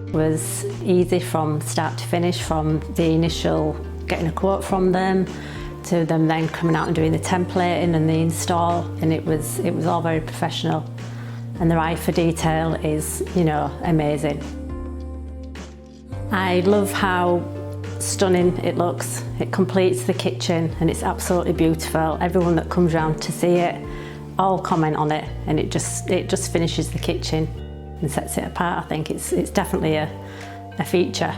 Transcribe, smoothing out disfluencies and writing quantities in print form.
It was easy from start to finish, from the initial getting a quote from them to them then coming out and doing the templating and the install, and it was all very professional, and their eye for detail is, you know, amazing. I love how stunning it looks. It completes the kitchen and it's absolutely beautiful. Everyone that comes round to see it all comment on it, and it just finishes the kitchen and sets it apart. I think it's definitely a feature.